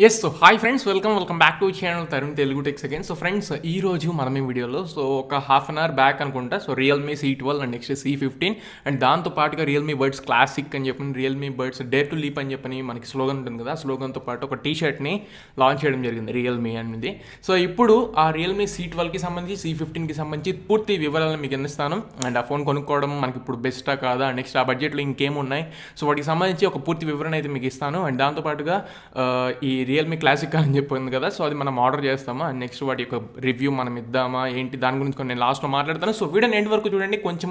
Yes so hi friends welcome back to channel Tarun Telugu techs again. So friends ఈ రోజు మనం ఈ వీడియోలో ఒక హాఫ్ అన్ అవర్ బ్యాక్ అనుకుంటా Realme C12 and next C15 and దాంతో పాటుగా రియల్మీ బర్డ్స్ క్లాసిక్ అని చెప్పని Realme buds dare to leap అని చెప్పని మనకి స్లోగన్ ఉంటుంది కదా, స్లోగన్తో పాటు ఒక టీ షర్ట్ని లాంచ్ చేయడం జరిగింది రియల్మీ అనేది. సో ఇప్పుడు ఆ రియల్మీ C12కి సంబంధించి C15కి సంబంధించి పూర్తి వివరాలను మీకు అందిస్తాను. అండ్ ఆ ఫోన్ కొనుక్కోవడం మనకి ఇప్పుడు బెస్టా కాదా, నెక్స్ట్ ఆ బడ్జెట్లో ఇంకేమున్నాయి, సో వాటికి సంబంధించి ఒక పూర్తి వివరణ అయితే మీకు ఇస్తాను. అండ్ దాంతోపాటుగా ఈ రియల్మీ క్లాసిక్ అని చెప్పింది కదా, సో అది మనం ఆర్డర్ చేస్తామా అండ్ నెక్స్ట్ వాటి యొక్క రివ్యూ మనం ఇద్దామా ఏంటి దాని గురించి కొన్ని నేను లాస్ట్లో మాట్లాడతాను. సో వీడియోని ఎండ్ వరకు చూడండి, కొంచెం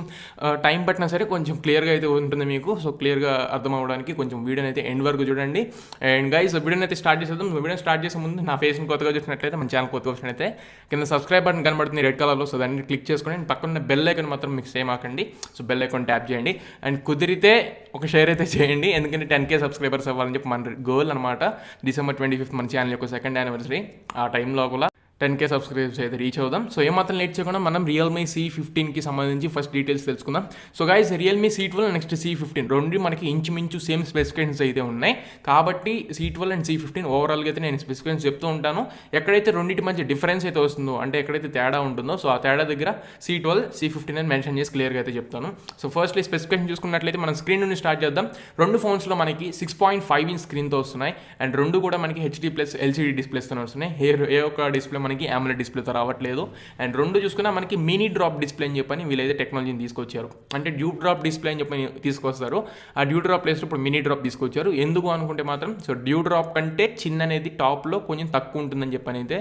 టైం పట్టినా సరే కొంచెం క్లియర్గా అయితే ఉంటుంది మీకు. సో క్లియర్గా అర్థం అవ్వడానికి కొంచెం వీడియోని అయితే ఎండ్ వరకు చూడండి. అండ్ గైస్ వీడియోని అయితే స్టార్ట్ చేసేద్దాం. వీడియో స్టార్ట్ చేసే ముందు నా ఫేస్ని కొత్తగా చూసినట్లయితే మన ఛానల్ కొత్తగా వచ్చినట్లయితే కింద సబ్స్క్రైబ్ బటన్ కనబడుతుంది రెడ్ కలర్లో, సో దాన్ని క్లిక్ చేసుకొని పక్కన బెల్ ఐకాన్ మాత్రం మీకు సేమ్ ఆకండి. సో బెల్ ఐకాన్ ట్యాప్ చేయండి అండ్ కుదిరితే ఒక షేర్ అయితే చేయండి, ఎందుకంటే 10K సబ్స్క్రైబర్స్ అవ్వాలని చెప్పి మన గోల్ అనమాట. December 25th మన ఛానల్ యొక్క సెకండ్ యానివర్సరీ. ఆ టైం లోపల 10K సబ్స్క్రైబర్స్ అయితే రీచ్ అవుదాం. సో ఏమాత్రం లేట్ చేయకుండా మనం రియల్మీ C15కి సంబంధించి ఫస్ట్ డీటెయిల్స్ తెలుసుకుందాం. So guys Realme C12 next C15 రెండు మనకి ఇంచుమించు సేమ్ స్పెసిఫికేషన్స్ అయితే ఉన్నాయి. కాబట్టి C12 అండ్ C15 ఓవరాల్గా అయితే నేను స్పెసిఫికేషన్స్ చెప్తూ ఉంటాను. ఎక్కడైతే రెండింటి మధ్య డిఫరెన్స్ అయితే వస్తుందో, అంటే ఎక్కడైతే తేడా ఉంటుందో, సో ఆ తేడా దగ్గర C12 C15 అని మెన్షన్ చేసి క్లియర్గా అయితే చెప్తాను. సో ఫస్ట్లీ స్పెసిఫికేషన్ చూసుకున్నట్లయితే మనం స్క్రీన్ నుండి స్టార్ట్ చేద్దాం. రెండు ఫోన్స్లో మనకి 6.5 ఇంచ్ స్క్రీన్తో వస్తున్నాయి అండ్ రెండు కూడా మనకి HD+ LCD డిస్ప్లేస్తో వస్తున్నాయి. ఏ ఒక్క డిస్ప్లే మనకి AMOLED డిస్ప్లేతో రావట్లేదు. అండ్ రెండు చూసుకున్నా మనకి మినీ డ్రాప్ డిస్ప్లే అని చెప్పని వీళ్ళైతే టెక్నాలజీని తీసుకొచ్చారు. అంటే డ్యూ డ్రాప్ డిస్ప్లే అని చెప్పని తీసుకొస్తారు. ఆ డ్యూ డ్రాప్ ప్లేస్లో ఇప్పుడు మినీ డ్రాప్ తీసుకొచ్చారు. ఎందుకు అనుకుంటే మాత్రం సో డ్యూ డ్రాప్ కంటే చిన్న అనేది టాప్లో కొంచెం తక్కువ ఉంటుందని చెప్పని అయితే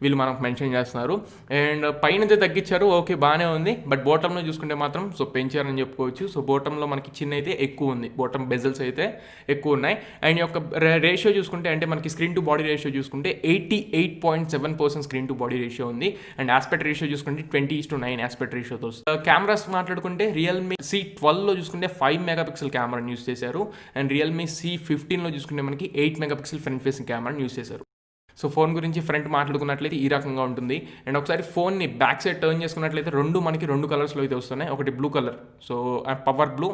వీళ్ళు మనకు మెన్షన్ చేస్తున్నారు. అండ్ పైన అయితే తగ్గించారు, ఓకే బాగానే ఉంది. బట్ బాటంలో చూసుకుంటే మాత్రం సో పెంచారని చెప్పుకోవచ్చు. సో బాటంలో మనకి చిన్న అయితే ఎక్కువ ఉంది, బాటమ్ బెజల్స్ అయితే ఎక్కువ ఉన్నాయి. అండ్ యొక్క రేషియో చూసుకుంటే అంటే మనకి స్క్రీన్ టు బాడీ రేషియో చూసుకుంటే 88.7% స్క్రీన్ టు బాడీ రేషియో ఉంది. అండ్ ఆస్పెక్ట్ రేషియో చూసుకుంటే 20:9 ఆస్పెక్ట్ రేషియోతో వస్తుంది. కెమెరాస్ మాట్లాడుకుంటే రియల్మీ C12లో చూసుకుంటే 5 మెగాపిక్సెల్ కెమెరాని యూస్ చేశారు. అండ్ రియల్మీ C15లో చూసుకుంటే మనకి 8 మెగాపిక్సెల్ ఫ్రంట్ ఫేసింగ్ కెమెరాని యూస్ చేశారు. సో ఫోన్ గురించి ఫ్రంట్ మాట్లాడుకున్నట్లయితే ఈ రకంగా ఉంటుంది. అండ్ ఒకసారి ఫోన్ని బ్యాక్ సైడ్ టర్న్ చేసుకున్నట్లయితే మనకి రెండు కలర్స్లో అయితే వస్తున్నాయి. ఒకటి blue colour, so power blue,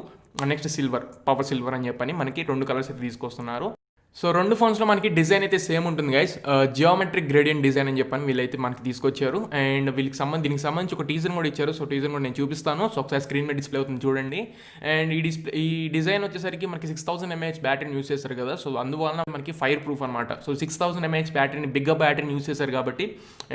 next silver, power silver అని చెప్పని మనకి రెండు కలర్స్ అయితే తీసుకొస్తున్నారు. సో రెండు ఫోన్స్లో మనకి డిజైన్ అయితే సేమ్ ఉంటుంది గైస్. జియోమెట్రిక్ గ్రేడియంట్ డిజైన్ అని చెప్పని వీళ్ళైతే మనకి తీసుకొచ్చారు. అండ్ దీనికి సంబంధించి ఒక టీజర్ కూడా ఇచ్చారు. సో టీజర్ కూడా నేను చూపిస్తాను. సో ఒకసారి స్క్రీన్ మీద డిస్ప్లే అవుతుంది చూడండి. అండ్ ఈ డిజైన్ వచ్చేసరికి మనకి 6000 mAh బ్యాటరీని యూస్ చేస్తారు కదా, సో అందువలన మనకి ఫైర్ ప్రూఫ్ అనమాట. సో 6000 mAh బ్యాటరీని బిగ్గర్ బ్యాటరీని యూస్ చేశారు కాబట్టి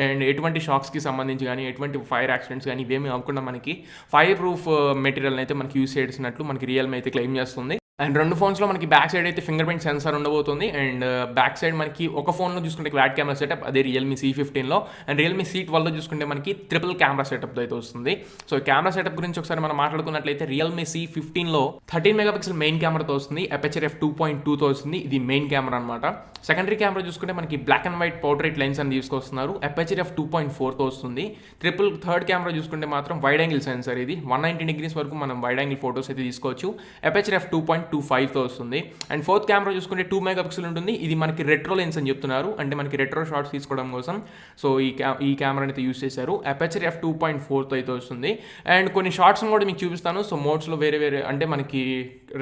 అండ్ ఎటువంటి షాక్స్కి సంబంధించి కానీ ఎటువంటి ఫైర్ యాక్సిడెంట్స్ కానీ ఇవేమీ అవ్వకుండా మనకి ఫైర్ ప్రూఫ్ మెటీరియల్ అయితే మనకి యూస్ చేసినట్లు మనకి రియల్మీ అయితే క్లెయిమ్ చేస్తుంది. అండ్ రెండు ఫోన్స్లో మనకి బ్యాక్ సైడ్ అయితే ఫింగర్ ప్రింట్ సెన్సార్ ఉండబోతుంది. అండ్ బ్యాక్ సైడ్ మనకి ఒక ఫోన్లో చూసుకుంటే క్వాడ్ కెమెరా సెటప్, అదే రియల్మీ C15లో. అండ్ రియల్మీ C12లో చూసుకుంటే మనకి ట్రిపుల్ కెమెరా సెటప్తో అయితే వస్తుంది. సో కెమెరా సెటప్ గురించి ఒకసారి మనం మాట్లాడుకున్నట్లయితే రియల్మీ C15లో 13 మెగాపిక్సెల్ మెయిన్ కెమెరాతో వస్తుంది. అపర్చర్ f2.2తో వస్తుంది. ఇది మెయిన్ కెమెరా అనమాట. సెకండరీ కెమెరా చూసుకుంటే మనకి black and white portrait lens అని తీసుకొస్తున్నారు. అపర్చర్ f2.4తో వస్తుంది. థర్డ్ కెమెరా చూసుకుంటే మాత్రం వైడ్ యాంగిల్ సెన్సార్, ఇది 190 degrees వరకు మనం వైడ్ యాంగిల్ ఫోటోస్ అయితే తీసుకోవచ్చు. అపర్చర్ f2.25తో వస్తుంది. అండ్ ఫోర్త్ కెమెరా చూసుకుంటే 2 మెగాపిక్సెల్ ఉంటుంది. ఇది మనకి రెట్రో లెన్స్ అని చెప్తున్నారు, అంటే మనకి రెట్రో షాట్స్ తీసుకోవడం కోసం సో ఈ కెమెరాని అయితే యూస్ చేశారు. అపర్చర్ f2.4తో అయితే వస్తుంది. అండ్ కొన్ని షార్ట్స్ని కూడా మీకు చూపిస్తాను. సో మోడ్స్లో వేరే అంటే మనకి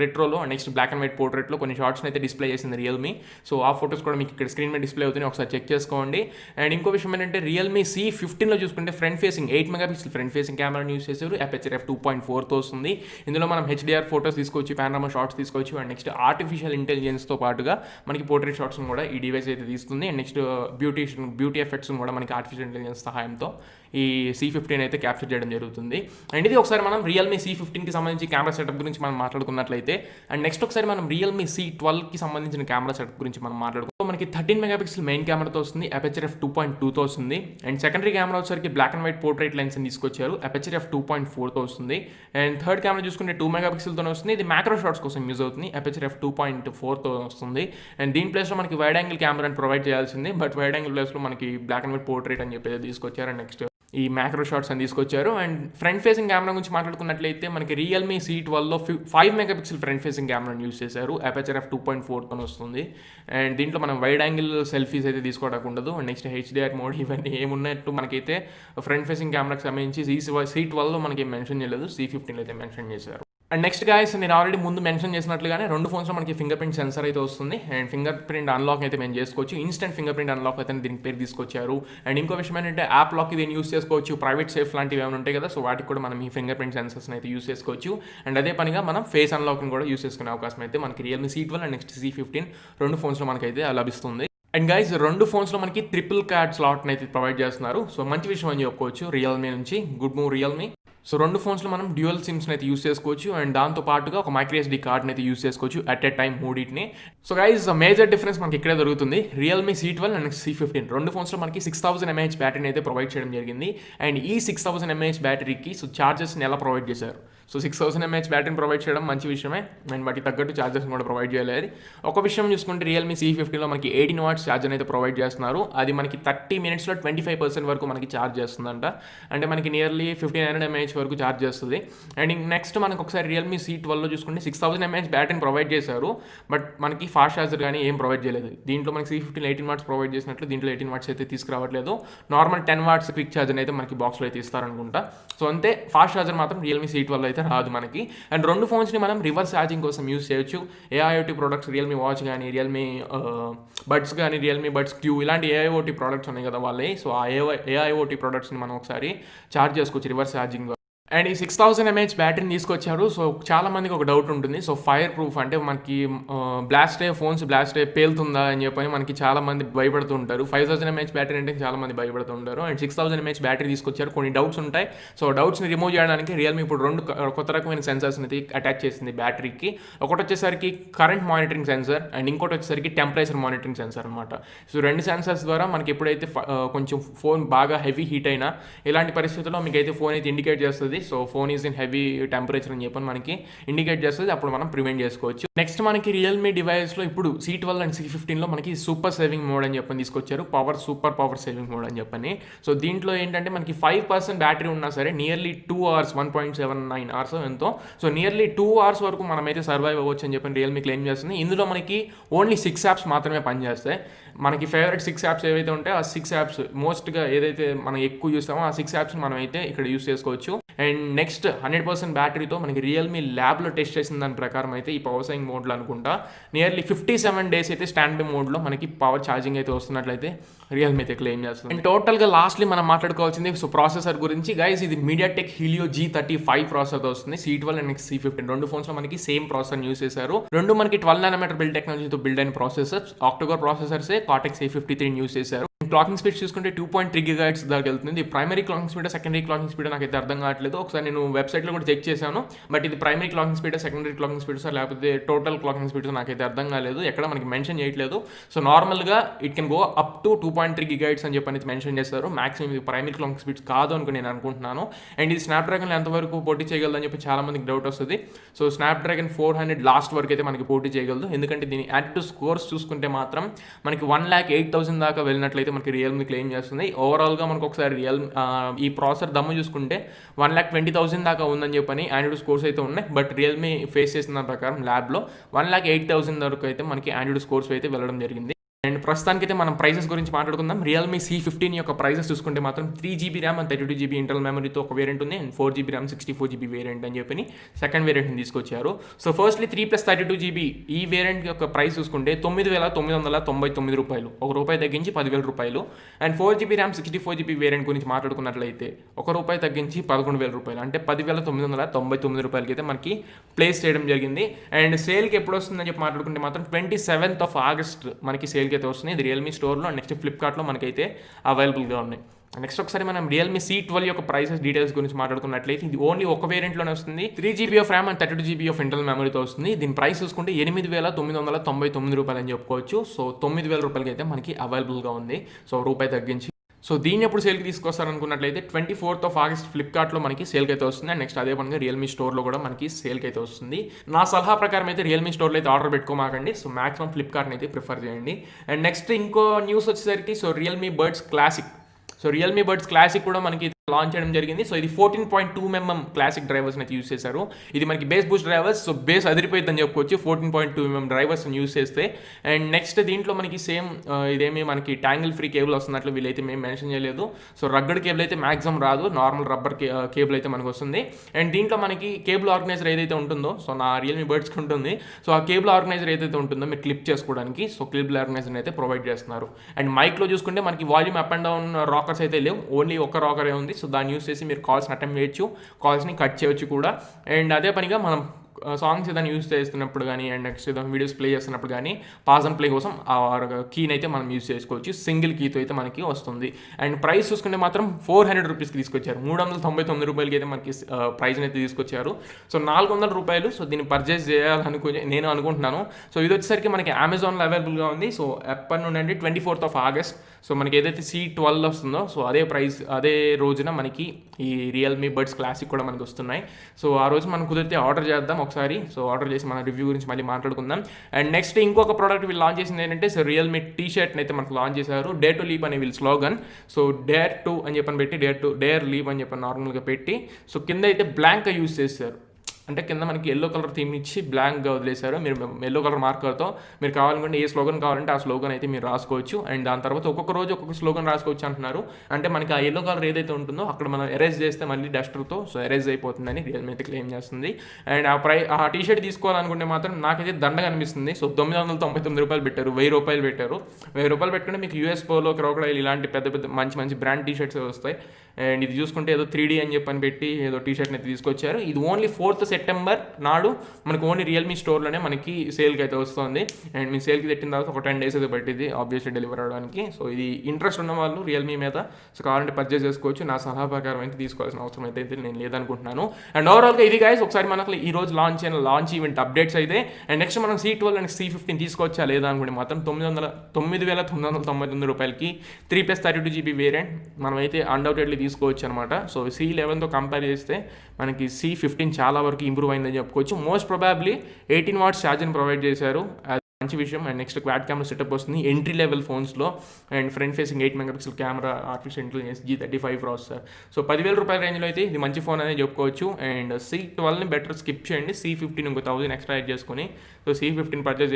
రెట్రోలో నెక్స్ట్ బ్లాక్ అండ్ వైట్ పోర్ట్రేట్లో కొన్ని షార్ట్స్ని అయితే డిస్ప్లే చేసింది రియల్మీ. సో ఆ ఫోటోస్ కూడా మీకు ఇక్కడ స్క్రీన్ మీద డిస్ప్లే అవుతుంది, ఒకసారి చెక్ చేసుకోండి. అండ్ ఇంకో విషయం ఏంటంటే రియల్మీ C15లో చూసుకుంటే front facing 8 megapixel front facing కెమెరాని యూస్ చేశారు. అపర్చర్ f2.4తో వస్తుంది. ఇందులో మనం HDR ఫోటోస్ తీసుకోవచ్చు, పానోరామా షార్ట్స్ తీసుకోవచ్చు. అండ్ నెక్స్ట్ ఆర్టిఫిషియల్ ఇంటెలిజెన్స్తో పాటుగా మనకి పోర్ట్రేట్ షాట్స్ని కూడా ఈ డివైస్ అయితే తీస్తుంది. అండ్ నెక్స్ట్ బ్యూటీ ఎఫెక్ట్స్ని కూడా మనకి ఆర్టిఫిషియల్ ఇంటెలిజెన్స్ సహాయంతో ఈ C15 అయితే క్యాప్చర్ చేయడం జరుగుతుంది. అండ్ ఇది ఒకసారి మనం రియల్మీ C15కి సంబంధించి కెమెరా సెటప్ గురించి మనం మాట్లాడుకున్నట్లయితే అండ్ నెక్స్ట్ ఒకసారి మనం రియల్మీ C12కి సంబంధించిన కెమెరా సెటప్ గురించి మనం మాట్లాడుకుంటాం. మనకి 13 మెగాపిక్సెల్ మెయిన్ కెమెరాతో వస్తుంది. అపర్చర్ f2.2తో వస్తుంది. అండ్ సెకండరీ కెమెరా వచ్చేసరికి black and white portrait lens అని తీసుకొచ్చారు. అపర్చర్ f2.4తో వస్తుంది. అండ్ థర్డ్ కెమెరా చూసుకుంటే 2 మెగాపిక్సెల్తో వస్తుంది. ఇది మ్యాక్రో షాట్స్ కోసం యూజ్ అవుతుంది. అపర్చర్ f2.4తో వస్తుంది. అండ్ దీని ప్లేస్లో మనకి వైడ్ యాంగిల్ కెమెరాని ప్రొవైడ్ చేయాల్సింది, బట్ వైడ్ యాంగిల్ ప్లేస్లో మనకి బ్లాక్ అండ్ వైట్ పోర్ట్రేట్ అని చెప్పేది తీసుకొచ్చారు. అండ్ నెక్స్ట్ ఈ మ్యాక్రో షాట్స్ అని తీసుకొచ్చారు. అండ్ ఫ్రంట్ ఫేసింగ్ కెమెరా గురించి మాట్లాడుకున్నట్లయితే మనకి రియల్మీ C12లో 5 మెగాపిక్సెల్ ఫ్రంట్ ఫేసింగ్ కెమెరాని యూస్ చేశారు. అపర్చర్ f2.4తో వస్తుంది. అండ్ దీంట్లో మనం వైడ్ యాంగిల్ సెల్ఫీస్ అయితే తీసుకోవడానికి ఉండదు. అండ్ నెక్స్ట్ HDR మోడ్ ఇవన్నీ ఏమున్నట్టు మనకైతే ఫ్రంట్ ఫేసింగ్ కెమెరాకి సంబంధించి C12లో మనకి మెన్షన్ చేయలేదు, C15లో అయితే మెన్షన్ చేశారు. అండ్ నెక్స్ట్ గాయస్ నేను ఆల్రెడీ ముందు మెన్షన్ చేసినట్లుగానే 2 ఫోన్స్లో మనకి ఫింగర్ ప్రింట్ సెన్సర్ అయితే వస్తుంది. అండ్ ఫింగర్ ప్రింట్ అన్లాక్ అయితే మేము చేసుకోవచ్చు. ఇన్స్టెంట్ ఫింగర్ ప్రింట్ అన్లాక్ అయితే దీనికి పేరు తీసుకొచ్చారు. అండ్ ఇంకో విషయం ఏంటంటే యాప్ లాక్ దీన్ని యూస్ చేసుకోవచ్చు. ప్రైవేట్ సేఫ్ లాంటివి ఏమైనా ఉంటాయి కదా, సో వాటికి కూడా మనం ఈ ఫింగర్ ప్రింట్ సెన్సర్స్ని అయితే యూస్ చేసుకోవచ్చు. అండ్ అదే పనిగా మనం ఫేస్ అన్లాక్ని కూడా యూస్ చేసుకునే అవకాశం అయితే మనకి Realme C12 and next C15 2 ఫోన్స్లో మనకైతే లభిస్తుంది. అండ్ గైస్ 2 ఫోన్స్లో మనకి ట్రిపుల్ కార్డ్ స్లాట్ని అయితే ప్రొవైడ్ చేస్తున్నారు. సో మంచి విషయం అని చెప్పుకోవచ్చు రియల్మీ నుంచి. Good move Realme. సో 2 ఫోన్స్లో మనం డ్యూయల్ సిమ్స్ని అయితే యూస్ చేసుకోవచ్చు. అండ్ దాంతో పాటుగా ఒక మైక్రో SD కార్డ్ని అయితే యూస్ చేసుకోవచ్చు అట్ ఏ టైం మూడింటిని. సో గైస్ మేజర్ డిఫరెన్స్ మనకి ఇక్కడే దొరుకుతుంది. రియల్మీ C12 అండ్ C15 2 ఫోన్స్లో మనకి 6000 mAh బ్యాటరీని అయితే ప్రొవైడ్ చేయడం జరిగింది. అండ్ ఈ 6000 mAh బ్యాటరీకి సో ఛార్జెస్ని ఎలా ప్రొవైడ్ చేశారు? సో 6000 mAh బ్యాటరీని ప్రొవైడ్ చేయడం మంచి విషయమే. అండ్ వాటికి తగ్గట్టు ఛార్జెస్ని కూడా ప్రొవైడ్ చేయలేదు. ఒక విషయం చూసుకుంటే రియల్మీ C15లో మనకి 18 watts ఛార్జర్ అయితే ప్రొవైడ్ చేస్తున్నారు. అది మనకి 30 minutesలో 25% వరకు మనకి ఛార్జ్ చేస్తుందంట. అంటే మనకి నియర్లీ 1500 mAh వరకు ఛార్జ్ చేస్తుంది. అండ్ నెక్స్ట్ మనకు ఒకసారి రియల్మీ C12లో చూసుకుంటే 6000 mAh బ్యాటరీని ప్రొవైడ్ చేశారు. బట్ మనకి ఫాస్ట్ ఛార్జర్ కానీ ఏం ప్రొవైడ్ చేయలేదు. దీంట్లో మనకి C15 18 watts ప్రొవైడ్ చేసినట్లు దీంట్లో 18 watts అయితే తీసుకురావట్లేదు. నార్మల్ 10 watts క్విక్ ఛార్జర్ అయితే మనకి బాక్స్లో అయితే ఇస్తారనుకుంటా. సో అంతే, ఫాస్ట్ ఛార్జర్ మాత్రం రియల్మీ C12 అయితే రాదు మనకి. అండ్ 2 ఫోన్స్ని మనం రివర్స్ ఛార్జింగ్ కోసం యూస్ చేయొచ్చు. AIoT ప్రొడక్ట్స్ రియల్మీ వాచ్ కానీ, రియల్మీ బడ్స్ కానీ, రియల్మీ బడ్స్ క్యూ ఇలాంటి AIoT ప్రొడక్ట్స్ ఉన్నాయి కదా వాళ్ళే. సో ఆ AIoT ప్రొడక్ట్స్ని మనం ఒకసారి ఛార్జ్ చేసుకోవచ్చు రివర్స్ ఛార్జింగ్. అండ్ ఈ 6000 mAh బ్యాటరీని తీసుకొచ్చారు. సో చాలా మందికి ఒక డౌట్ ఉంటుంది. సో ఫైర్ ప్రూఫ్ అంటే మనకి ఫోన్స్ బ్లాస్ట్ అయ్యి పేలుతుందా అని చెప్పని మనకి చాలా మంది భయపడుతూ ఉంటారు. 5000 mAh బ్యాటరీ అంటే చాలా మంది భయపడుతూ ఉంటారు. అండ్ 6000 mAh బ్యాటరీ తీసుకొచ్చారు. కొన్ని డౌట్స్ ఉంటాయి. సో డౌట్స్ని రిమూవ్ చేయడానికి రియల్మీ ఇప్పుడు 2 కొత్త రకమైన సెన్సర్స్ని అయితే అటాచ్ చేసింది బ్యాటరీకి. ఒకటి వచ్చేసరికి కరెంట్ మానిటరింగ్ సెన్సర్ అండ్ ఇంకోటి వచ్చేసరికి టెంపరేచర్ మానిటరింగ్ సెన్సర్ అనమాట. సో 2 సెన్సర్స్ ద్వారా మనకి ఎప్పుడైతే కొంచెం ఫోన్ బాగా హెవీ హీట్ అయినా ఇలాంటి పరిస్థితుల్లో మీకు అయితే ఫోన్ అయితే ఇండికేట్ చేస్తుంది. So phone is in heavy temperature అని చెప్పని మనకి ఇండికేట్ చేస్తుంది. అప్పుడు మనం ప్రివెంట్ చేసుకోవచ్చు. నెక్స్ట్ మనకి రియల్మీ డివైస్లో ఇప్పుడు C12 అండ్ C15లో మనకి సూపర్ సేవింగ్ మోడ్ అని చెప్పని తీసుకొచ్చారు. సూపర్ పవర్ సేవింగ్ మోడ్ అని చెప్పని. సో దీంట్లో ఏంటంటే మనకి 5% బ్యాటరీ ఉన్నా సరే నియర్లీ 2 hours 1.79 hours ఎంతో. సో నియర్లీ 2 hours వరకు మనమైతే సర్వైవ్ అవ్వచ్చు అని చెప్పని రియల్మీ క్లెయిమ్ చేస్తుంది. ఇందులో మనకి ఓన్లీ 6 apps మాత్రమే పనిచేస్తాయి. మనకి ఫేవరెట్ 6 apps ఏవైతే ఉంటాయో ఆ 6 apps మోస్ట్గా ఏదైతే మనం ఎక్కువ చూస్తామో ఆ 6 apps మనం అయితే ఇక్కడ యూస్ చేసుకోవచ్చు. అండ్ నెక్స్ట్ 100% బ్యాటరీతో మనకి రియల్మీ ల్యాబ్లో టెస్ట్ చేసిన దాని ప్రకారం అయితే ఈ పవర్ సేవింగ్ మోడ్లో అనుకుంటా నియర్లీ 57 days అయితే స్టాండ్ బై మోడ్లో మనకి పవర్ ఛార్జింగ్ అయితే వస్తున్నట్లయితే రియల్మీ అయితే క్లెయిమ్ చేస్తుంది. అండ్ టోటల్గా లాస్ట్లీ మనం మాట్లాడుకోవాల్సింది సో ప్రాసెసర్ గురించి. గైస్ ఇది మీడియాటెక్ హీలియో G35 ప్రాసెసర్తో వస్తుంది. C12 అండ్ నెక్స్ట్ C15 2 ఫోన్స్లో మనకి సేమ్ ప్రాసెసర్ యూస్ చేశారు. 2 మనకి 12 nm బిల్డ్ టెక్నాలజీతో బిల్డ్ అయిన ప్రాసెసర్స్. ఆక్టోకోర్ ప్రాసెసర్సే Cortex A53 యూస్ చేశారు. క్లాకింగ్ స్పీడ్ చూసుకుంటే 2.3 GHz దాకా వెళ్తుంది. Primary clocking speed secondary clocking speed నాకైతే అర్థం కావట్లేదు. ఒకసారి నేను వెబ్సైట్లో కూడా చెక్ చేశాను. బట్ ఇది primary clocking speed secondary clocking speeds లేకపోతే టోటల్ క్లాకింగ్ స్పీడ్స్ నాకైతే అర్థం కాలేదు. ఎక్కడ మనకి మెన్షన్ చేయట్లేదు. సో నార్మల్గా it can go up to 2.3 GHz అని చెప్పి మెన్షన్ చేస్తారు. మాక్సిమం ఇది ప్రైమరీ క్లాకింగ్ స్పీడ్స్ కాదు అనుకుని నేను అనుకుంటున్నాను. అండ్ ఇది స్నాప్డ్రాగన్ ఎంతవరకు పోటీ చేయగలదని చెప్పి చాలా మందికి డౌట్ వస్తుంది. సో స్నాప్డ్రాగన్ 400 లాస్ట్ వరకు అయితే మనకి పోటీ చేయగలదు. ఎందుకంటే దీని యాటిట్యూడ్ స్కోర్స్ చూసుకుంటే మాత్రం మనకి 1,08,000 దాకా వెళ్ళినట్లయితే మనకి రియల్మీ క్లెయిమ్ చేస్తుంది. ఓవరాల్గా మనకు ఒకసారి ఈ ప్రాసెసర్ దమ్ము చూసుకుంటే 1,20,000 దాకా ఉందని చెప్పని ఆండ్రాయిడ్ స్కోర్స్ అయితే ఉన్నాయి. బట్ రియల్మీ ఫేస్ చేసిన ప్రకారం ల్యాబ్లో 1,08,000 వరకు అయితే మనకి ఆండ్రాయిడ్ స్కోర్స్ అయితే వెళ్ళడం జరిగింది. అండ్ ప్రస్తుతానికైతే మనం ప్రైసెస్ గురించి మాట్లాడుకుందాం. రియల్మీ C15 యొక్క ప్రైసెస్ చూసుకుంటే మాత్రం 3GB RAM and 32GB internal మెమరీతో ఒక వేరియంట్ ఉంది. And 4GB RAM 64GB variant అని చెప్పి సెకండ్ వేరియంట్ని తీసుకొచ్చారు. సో ఫస్ట్లీ 3+32GB ఈ వేరియంట్ యొక్క ప్రైస్ చూసుకుంటే 9,999 రూపాయలు, ₹1 తగ్గించి 10,000 రూపాయలు. And 4GB RAM 64GB variant గురించి మాట్లాడుకున్నట్లయితే ₹1 తగ్గించి 11,000 రూపాయలు, అంటే 10,999 రూపాయలకి అయితే మనకి ప్లేస్ చేయడం జరిగింది. అండ్ సేల్కి ఎప్పుడు వస్తుందని చెప్పి మాట్లాడుకుంటే మాత్రం 27th August మనకి సేల్ అయితే వస్తుంది. ఇది రియల్మీ స్టోర్లో నెక్స్ట్ ఫ్లిప్కార్ట్లో మనకైతే అవైలబుల్గా ఉన్నాయి. నెక్స్ట్ ఒకసారి మనం రియల్మీ C12 యొక్క ప్రైసెస్ డీటెయిల్స్ గురించి మాట్లాడుకున్నట్లయితే ఇది ఓన్లీ ఒక వేరియంట్లోనే వస్తుంది. 3GB of RAM and 32GB of internal మెమరీతో వస్తుంది. దీని ప్రైస్ చూసుకుంటే 8,999 రూపాయలు అని చెప్పుకోవచ్చు. సో 9,000 రూపాయలకి అయితే మనకి అవైలబుల్గా ఉంది. సో ₹1 తగ్గించి. సో దీన్ని ఎప్పుడు సేల్కి తీసుకొస్తారనుకున్నట్లయితే 24th August ఫ్లిప్కార్ట్లో మనకి సేల్కి అయితే వస్తుంది. అండ్ నెక్స్ట్ అదే పనిగా రియల్మీ స్టోర్లో కూడా మనకి సేల్కి అయితే వస్తుంది. నా సలహా ప్రకారం అయితే రియల్మీ స్టోర్లో అయితే ఆర్డర్ పెట్టుకోమాకండి. సో మాక్సిమం ఫ్లిప్కార్ట్ని అయితే ప్రిఫర్ చేయండి. అండ్ నెక్స్ట్ ఇంకో న్యూస్ వచ్చేసరికి సో రియల్మీ బడ్స్ క్లాసిక్ కూడా మనకి లాంచ్ చేయడం జరిగింది. సో ఇది 14.2mm క్లాసిక్ డ్రైవర్స్ని అయితే యూస్ చేశారు. ఇది మనకి bass boost drivers, so bass అదిరిపోయిందని చెప్పుకోవచ్చు 14.2mm డ్రైవర్స్ని యూస్ చేస్తే. అండ్ నెక్స్ట్ దీంట్లో మనకి సేమ్ ఇదేమి మనకి ట్యాంగిల్ ఫ్రీ కేబుల్ వస్తున్నట్లు వీళ్ళైతే మేము మెన్షన్ చేయలేదు. సో రగ్గడ్ కేబుల్ అయితే మ్యాక్సిమం రాదు, నార్మల్ రబ్బర్ కేబుల్ అయితే మనకు వస్తుంది. అండ్ దీంట్లో మనకి కేబుల్ ఆర్గనైజర్ ఏదైతే ఉంటుందో, సో నా రియల్మీ బర్డ్స్కి ఉంటుంది, సో ఆ కేబుల్ ఆర్గనైజర్ ఏదైతే ఉంటుందో మీరు క్లిప్ చేసుకోవడానికి, సో కేబుల్ ఆర్గనైజర్ అయితే ప్రొవైడ్ చేస్తున్నారు. అండ్ మైక్లో చూసుకుంటే మనకి volume up and down rockers అయితే లేవు, ఓన్లీ ఒక రాకరే ఉంది. సో దాన్ని యూస్ చేసి మీరు కాల్స్ని అటెంప్ట్ చేయొచ్చు, కాల్స్ని కట్ చేయొచ్చు కూడా. అండ్ అదే పనిగా మనం సాంగ్స్ ఏదైనా యూస్ చేస్తున్నప్పుడు కానీ అండ్ నెక్స్ట్ ఏదైనా వీడియోస్ ప్లే చేస్తున్నప్పుడు కానీ పాజ్ అండ్ ప్లే కోసం ఆ కీని అయితే మనం యూస్ చేసుకోవచ్చు. సింగిల్ కీతో అయితే మనకి వస్తుంది. అండ్ ప్రైస్ చూసుకుంటే మాత్రం 400 రూపీస్కి తీసుకొచ్చారు. 399 రూపాయలకి అయితే మనకి ప్రైస్ని అయితే తీసుకొచ్చారు. సో 400 రూపాయలు. సో దీన్ని పర్చేస్ చేయాలనుకుని నేను అనుకుంటున్నాను. సో ఇది వచ్చేసరికి మనకి అమెజాన్లో అవైలబుల్గా ఉంది. సో ఎప్పటి నుండి అంటే 24th ఆగస్ట్. సో మనకి ఏదైతే C12 వస్తుందో, సో అదే ప్రైస్ అదే రోజున మనకి ఈ రియల్మీ బడ్స్ క్లాసిక్ కూడా మనకి వస్తున్నాయి. సో ఆ రోజు మనం కుదిరితే ఆర్డర్ చేద్దాం ఒకసారి. సో ఆర్డర్ చేసి మన రివ్యూ గురించి మళ్ళీ మాట్లాడుకుందాం. అండ్ నెక్స్ట్ ఇంకొక ప్రోడక్ట్ వీళ్ళు లాంచ్ చేసింది ఏంటంటే, సో రియల్మీ టీ-షర్ట్ని అయితే మనకు లాంచ్ చేశారు. డేర్ టు లీప్ అనే వీళ్ళు స్లోగన్. సో డేర్ టు అని చెప్పని పెట్టి డేర్ లీప్ అని చెప్పని నార్మల్గా పెట్టి, సో కింద అయితే బ్లాంక్గా యూజ్ చేశారు. అంటే కింద మనకి ఎల్లో కలర్ థీమ్ ఇచ్చి బ్లాంక్గా వదిలేశారు. మీరు ఎల్లో కలర్ మార్కర్తో మీరు కావాలనుకుంటే ఏ స్లోగన్ కావాలంటే ఆ స్లోగన్ అయితే మీరు రాసుకోవచ్చు. అండ్ దాని తర్వాత ఒక్కొక్క రోజు ఒక్కొక్క స్లోగన్ రాసుకోవచ్చు అంటున్నారు. అంటే మనకి ఆ ఎల్లో కలర్ ఏదైతే ఉంటుందో అక్కడ మనం ఎరేజ్ చేస్తే మళ్ళీ డస్టర్తో సో ఎరేజ్ అయిపోతుందని రియల్మీ అయితే క్లెయిమ్ చేస్తుంది. అండ్ ఆ టీ-షర్ట్ తీసుకోవాలనుకుంటే మాత్రం నాకైతే దండగా అనిపిస్తుంది. సో 999 రూపాయలు పెట్టారు, 1000 రూపాయలు పెట్టారు. 1000 రూపాయలు పెట్టుకుంటే మీకు యూఎస్ పోలో, క్రోకడైల్ ఇలాంటి పెద్ద పెద్ద మంచి బ్రాండ్ టీ-షర్ట్స్ వస్తాయి. అండ్ ఇది చూసుకుంటే ఏదో 3D అని చెప్పని పెట్టి ఏదో టీ-షర్ట్ని అయితే తీసుకొచ్చారు. ఇది ఓన్లీ 4th సెప్టెంబర్ నాడు మనకు ఓన్లీ రియల్మీ స్టోర్లోనే మనకి సేల్కి అయితే వస్తుంది. అండ్ మీ సేల్కి పెట్టిన తర్వాత ఒక 10 days అయితే పట్టింది ఆబ్వియస్లీ డెలివర్ అవ్వడానికి. సో ఇది ఇంట్రెస్ట్ ఉన్న వాళ్ళు రియల్మీ మీద సో కావాలంటే పర్చేస్ చేసుకోవచ్చు. నా సలహా ప్రకారం అయితే తీసుకోవాల్సిన అవసరం అయితే నేను లేదనుకుంటున్నాను. అండ్ ఓవరాల్గా ఇది గైస్ ఒకసారి మనకు ఈ రోజు లాంచ్ అయిన లాంచ్ ఈవెంట్ అప్డేట్స్ అయితే. అండ్ నెక్స్ట్ మనం C12 అండ్ C15 తీసుకోవచ్చా లేదా అనుకుంటే మాత్రం 9,999 రూపాయలకి 3+32GB వేరియంట్ మనమైతే అన్డౌటెడ్లీ తీసుకోవచ్చు అనమాట. సో C11తో కంపేర్ చేస్తే మనకి C15 చాలా వరకు ఇంప్రూవ్ అయిందని చెప్పుకోవచ్చు. మోస్ట్ ప్రొబాబ్లీ 18 watts ఛార్జర్ని ప్రొవైడ్ చేశారు, మంచి విషయం. And next quad camera setup వస్తుంది ఎంట్రీ లెవెల్ ఫోన్స్లో. And front facing 8 MP camera, artificial intelligence G35 processor. So 10,000 రూపాయల రేంజ్లో అయితే ఇది మంచి ఫోన్ అనేది చెప్పుకోవచ్చు. అండ్ C12ని బెటర్ స్కిప్ చేయండి, C15 ఇంకో 1000 ఎక్స్ట్రా యాడ్ చేసుకొని సో C15 పర్చేస్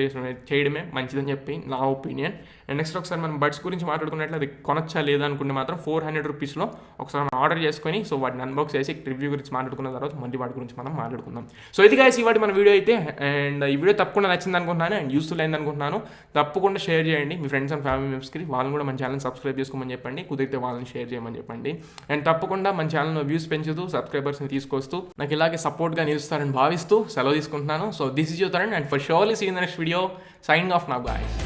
చేయడమే మంచిదని చెప్పి నా ఒపీనియన్. అండ్ నెక్స్ట్ ఒకసారి మనం బడ్స్ గురించి మాట్లాడుకున్నట్లు అది కొనొచ్చా లేదా అనుకుంటే మాత్రం 400 రూపీస్లో ఒకసారి మనం ఆర్డర్ చేసుకొని సో వాటిని అన్బాక్స్ చేసి రివ్యూ గురించి మాట్లాడుకున్న తర్వాత మళ్ళీ వాటి గురించి మనం మాట్లాడుకుందాం. సో ఇది గైస్ ఇవాటి మన వీడియో అయితే. అండ్ ఈ వీడియో తప్పకుండా నచ్చింది అనుకుంటున్నాను అండ్ యూస్ఫుల్ అయింది అనుకుంటున్నాను. తప్పకుండా షేర్ చేయండి మీ ఫ్రెండ్స్ అండ్ ఫ్యామిలీ మెంబర్స్కి. వాళ్ళని కూడా మన ఛానల్ సబ్స్క్రైబ్ చేసుకోమని చెప్పండి, కుదిరితే వాళ్ళని షేర్ చేయమని చెప్పండి. అండ్ తప్పకుండా మన ఛానల్లో వ్యూస్ పెంచుతూ సబ్స్క్రైబర్స్ని తీసుకొస్తూ నాకు ఇలాగే సపోర్ట్గా నిలుస్తారని భావిస్తూ సెలవు తీసుకుంటున్నాను. So this is your Tarun and for surely see in the next video. Signing off now guys.